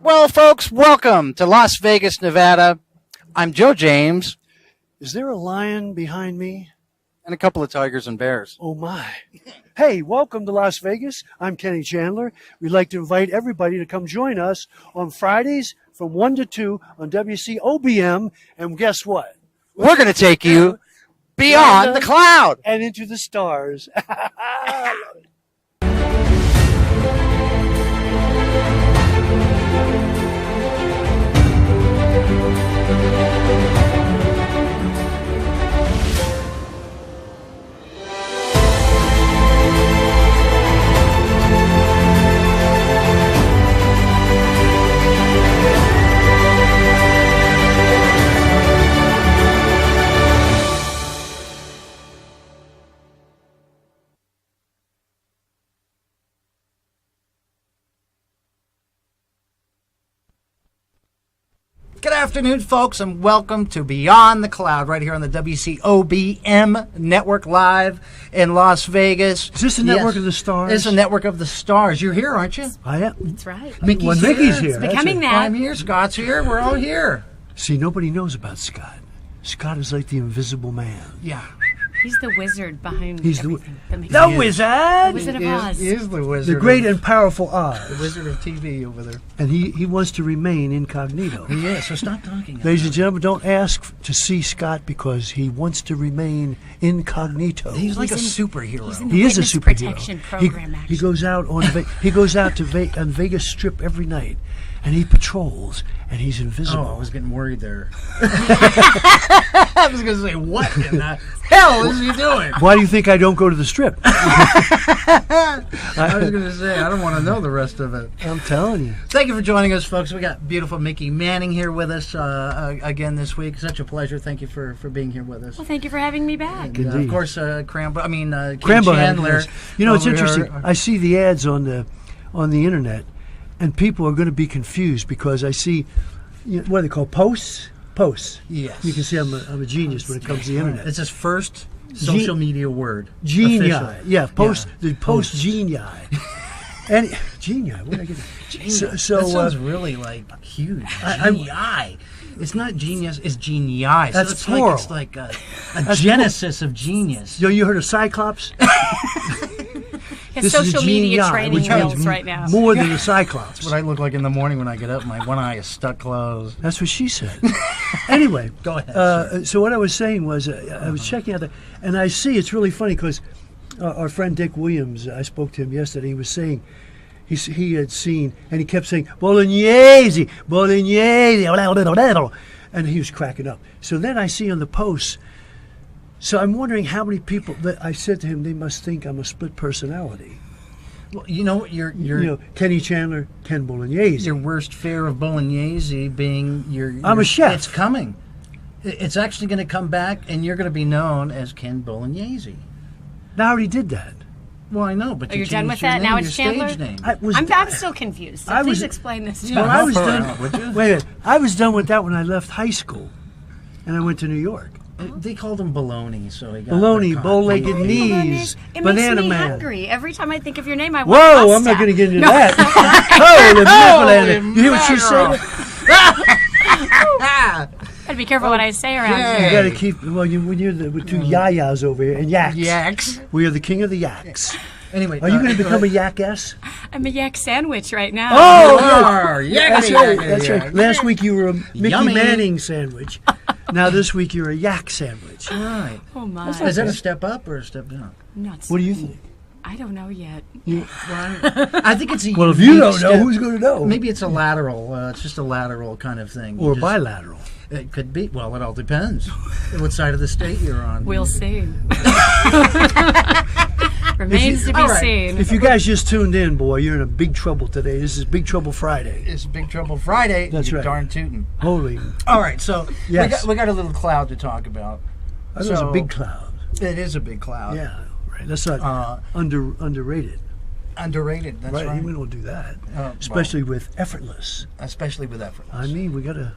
Well, folks, welcome to Las Vegas, Nevada. I'm Joe James. Is there a lion behind me? And a couple of tigers and bears. Oh, my. Hey, welcome to Las Vegas. I'm Kenny Chandler. We'd like to invite everybody to come join us on Fridays from 1 to 2 on WCOBM. And guess what? We're going to take you beyond the cloud and into the stars. Good afternoon, folks, and welcome to Beyond the Cloud right here on the WCOBM Network live in Las Vegas. Is this the Network of the Stars? It's a Network of the Stars. You're here, aren't you? I am. That's right. Mickey's here. It's becoming that. I'm here. Scott's here. We're all here. See, nobody knows about Scott. Scott is like the invisible man. Yeah. He's the wizard behind everything. The wizard! The Wizard of Oz. He is the wizard. The great and powerful Oz. The wizard of TV over there. And he wants to remain incognito. He is, so stop talking. Ladies and gentlemen, don't ask to see Scott because he wants to remain incognito. He's like a superhero. He's in the He is a Witness superhero. Protection Program, He goes out on on Vegas Strip every night, and he patrols, and he's invisible. Oh, I was getting worried there. I was going to say, what in the hell is he doing? Why do you think I don't go to the Strip? I was going to say, I don't want to know the rest of it. I'm telling you. Thank you for joining us, folks. We got beautiful Mickey Manning here with us again this week. Such a pleasure. Thank you for being here with us. Well, thank you for having me back. And, of course, Ken Crambo Chandler. You know, it's interesting. I see the ads on the internet, and people are going to be confused because I see, what do they call posts? Posts. Yes. You can see I'm a genius when it comes to the internet. It's his first social media word. Genii. Officially. Yeah, the post genii. And genii, where did I get that? Genii. That sounds really like huge. Genii. It's not genius, it's genii. That's so it's plural. It's like a genesis of genius. You heard of Cyclops? His social media training wheels right now. More than a Cyclops. That's what I look like in the morning when I get up. My one eye is stuck closed. That's what she said. Anyway. Go ahead. So what I was saying was I was checking out that, and I see it's really funny because our friend Dick Williams, I spoke to him yesterday, he was saying, he had seen, and he kept saying, Bolognese, Bolognese, and he was cracking up. So then I see on the posts, so I'm wondering how many people that I said to him, they must think I'm a split personality. Well, you know, Kenny Chandler, Ken Bolognese. Your worst fear of Bolognese being I'm a chef. It's coming. It's actually going to come back, and you're going to be known as Ken Bolognese. I already did that. Well, I know, but you're done with that? Now it's Chandler? I'm still confused. So please explain this to me. I was done. Wait a minute. I was done with that when I left high school, and I went to New York. They called him Baloney, so he got Baloney, bow-legged knees, it banana makes me man. hungry. Every time I think of your name, I want Whoa, pasta. I'm not going to get into that. Holy mackerel. You hear what she said? Gotta be careful what I say around here. You got to keep, when you're with two yayas over here, and yaks. Yaks. We are the king of the yaks. Anyway, are you going to become a yak-ass? I'm a yak sandwich right now. Oh, you are. That's right. That's right. Last week you were a Mickey Yummy. Manning sandwich. Now this week you're a yak sandwich. Right. Oh my! Is that a step up or a step down? Nuts. What do you think? I don't know yet. I think it's a well, if you don't know, who's going to know? Maybe it's a lateral. It's just a lateral kind of thing. Or bilateral. It could be. Well, it all depends. What side of the state you're on. We'll see. Remains to be seen. If you guys just tuned in, boy, you're in a big trouble today. This is Big Trouble Friday. It's Big Trouble Friday. That's right. Darn tootin'. Holy. All right, so yes. we got a little cloud to talk about. That was a big cloud. It is a big cloud. Yeah, right. That's not underrated. Underrated, that's right. We don't do that. Especially with Effortless. Especially with Effortless. I mean, we got to...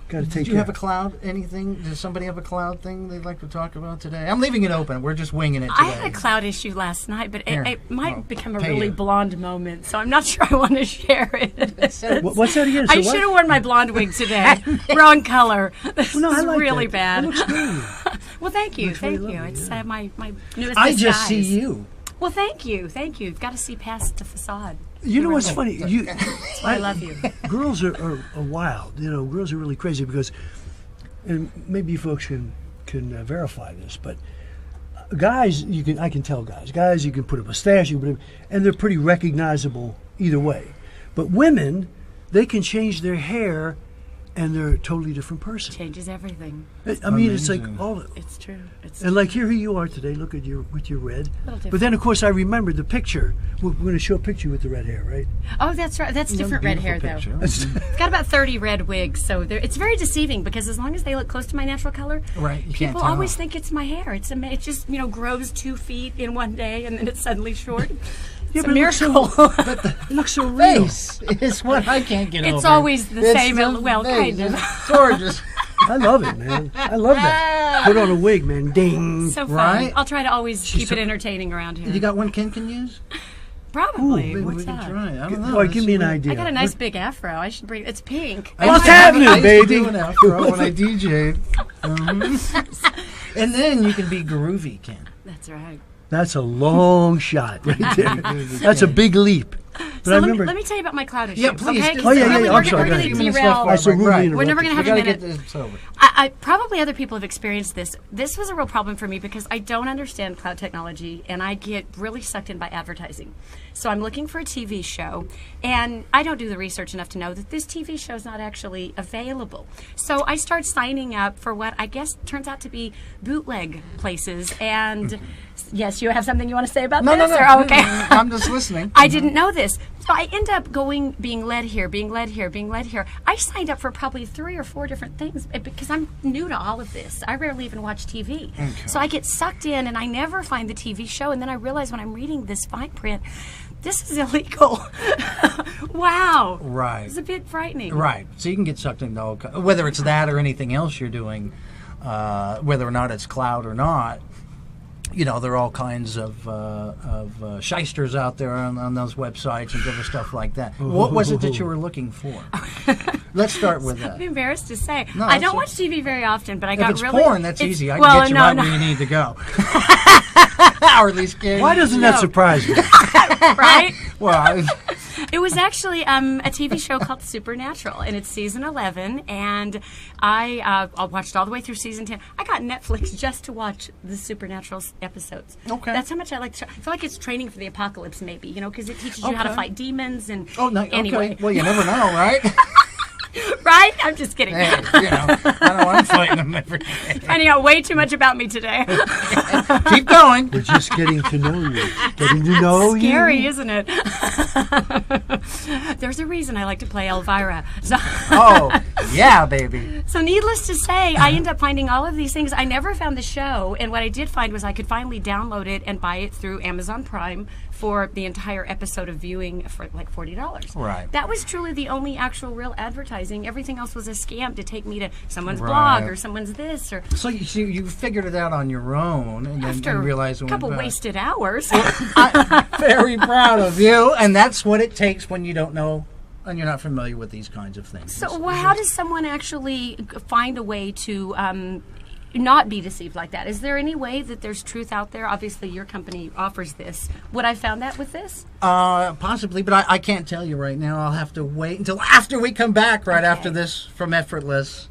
Got to take Did you care. have a cloud? Anything? Does somebody have a cloud thing they'd like to talk about today? I'm leaving it open. We're just winging it today. I had a cloud issue last night, but it might become a pay really you. blonde moment, so I'm not sure I want to share it. What's that again? I should have worn my blonde wig today. Wrong color. This Well, no, I is like really that. bad. It looks good. Well, thank you. Looks really Thank you. lovely, It's yeah. my newest I disguise. just see you. Well, thank you. Thank you. You've got to see past the facade. You know what's funny? That's why I love you. Girls are wild. You know, girls are really crazy because, and maybe you folks can verify this, but guys, I can tell guys. Guys, you can put a mustache, you can put and they're pretty recognizable either way. But women, they can change their hair, and they're a totally different person. Changes everything. I mean, it's like Amazing. all. It's true. It's And like here you are today. Look at with your red. Little But then of course I remember the picture. We're going to show a picture with the red hair, right? Oh, that's right. That's different red hair, though. Picture. It's got about 30 red wigs, so it's very deceiving because as long as they look close to my natural color, Right, you can't people tell. always think it's my hair. It just grows 2 feet in one day and then it's suddenly short. It's a but it looks miracle. It looks so real. Face is what I can't get over. It's always the same. the Well, face. kind of. It's gorgeous. I love it, man. I love that. Put on a wig, man. Ding. So fun. Right? I'll try to always keep it entertaining around here. You got one Ken can use? Probably. Maybe What's we can that? try it. I don't know. Boy, give me an Let's idea. I got a nice big afro. I should bring. It's pink. What's I happening, used to baby? do an afro when I DJ'd. And then you can be groovy, Ken. That's right. That's a long shot right there. That's a big leap. But So I let remember. me tell you about my cloud issue. Yeah, please. Okay? Oh, yeah, yeah, Really, I'm we're sorry, going go to ahead. derail. I so rudely Right. interrupted. We're never going to We have a gotta minute. get this over. I probably other people have experienced this. This was a real problem for me because I don't understand cloud technology and I get really sucked in by advertising. So I'm looking for a TV show and I don't do the research enough to know that this TV show is not actually available. So I start signing up for what I guess turns out to be bootleg places. And yes, you have something you want to say about No, this? no. Or- oh, okay. I'm just listening. I didn't know this. So I end up being led here. I signed up for probably 3 or 4 different things because I'm new to all of this. I rarely even watch TV. Okay. So I get sucked in and I never find the TV show. And then I realize when I'm reading this fine print, this is illegal. Wow. Right. It's a bit frightening. Right. So you can get sucked into whether it's that or anything else you're doing, whether or not it's cloud or not. You know, there are all kinds of shysters out there on those websites and different stuff like that. What was it that you were looking for? Let's start with I'm that. embarrassed to say. No, I don't that's watch TV very often, but I If got it's really... porn, that's it's- easy. I well, can get you no, right no. where you need to go. Or at least get Why doesn't that surprise me? Right? Well, It was actually a TV show called Supernatural, and it's season 11, and I watched all the way through season 10. I got Netflix just to watch the Supernatural episodes. Okay. That's how much I like the show. I feel like it's training for the apocalypse, maybe, because it teaches you how to Okay. fight demons and no, anyway. okay. Well, you never know, right? Right? I'm just kidding. Hey, I know I'm fighting them every day. Finding out way too much about me today. Keep going. We're just getting to know you. Getting to know you. Scary, isn't it? There's a reason I like to play Elvira. So, Oh, yeah, baby. so needless to say, I end up finding all of these things. I never found the show, and what I did find was I could finally download it and buy it through Amazon Prime for the entire episode of viewing for like $40. Right. That was truly the only actual real advertising. Everything else was a scam to take me to someone's Right. blog or someone's this or So you figured it out on your own and then after realized a couple wasted hours. I'm very proud of you, and that's what it takes when you don't know and you're not familiar with these kinds of things. So how does someone actually find a way to not be deceived like that? Is there any way that there's truth out there? Obviously, your company offers this. Would I found that with this? Possibly, but I can't tell you right now. I'll have to wait until after we come back, right after this from Effortless.